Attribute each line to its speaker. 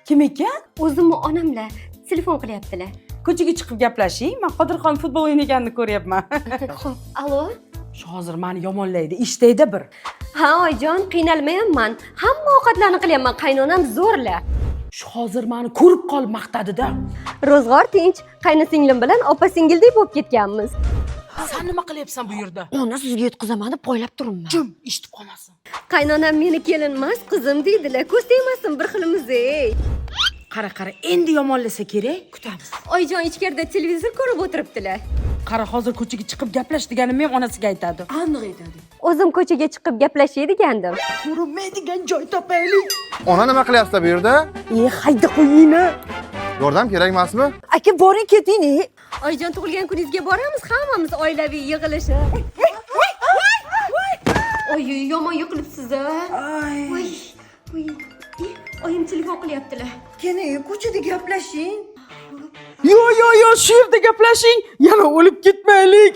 Speaker 1: Kim ekan?
Speaker 2: O'zimni onamlar telefon qilyaptilar.
Speaker 1: Ko'chaga chiqib gaplashing. Men Qodirxon futbol o'ynaganini ko'ryapman.
Speaker 2: Xo'p, alo.
Speaker 1: Shu hozir meni yomonlaydi. Ishdaydi bir.
Speaker 2: Ha, oyijon, qiynalmayapman. Hamma ovqatlarni qilyapman, qaynonam zo'rla.
Speaker 1: Shu hozir meni ko'rib qolib maqtadi-da.
Speaker 2: Ro'zg'or tinch, qaynosinglim bilan opa-singildek bo'lib ketganmiz.
Speaker 1: Sen nima qilyapsan bu yerda?
Speaker 2: Ona sizga yetkazaman deb poylab turibman.
Speaker 1: Jim, eshitib qolmasin.
Speaker 2: Qaynonam meni kelinmas, qizim deydilar. Ko'z tegmasin bir xilimiz-ey.
Speaker 1: Qara, endi yomonlasa kerak. Kutamiz.
Speaker 2: Oyijon ichkarida televizor ko'rib o'tiribdilar.
Speaker 1: Qara, hozir ko'chaga chiqib gaplash deganimni ham onasiga aytadi. Aniq aytadi.
Speaker 2: O'zim ko'chaga chiqib gaplashay degandim.
Speaker 1: Ko'rinmaydigan joy topaylik.
Speaker 3: Ona nima qilyapsiz bu yerda?
Speaker 1: Hayda qo'yingni.
Speaker 3: Yordam kerak emasmi?
Speaker 1: Aka, boring keting.
Speaker 2: Oyijon tug'ilgan kuningizga boramiz hammamiz oilaviy yig'ilishib. Oy, yomon yiqilibsiz-a. Voy. Oyim telefon qilyaptilar.
Speaker 1: Keling, ko'chada gaplashing. Yo, shu yerda gaplashing. Yana o'lib ketmaylik.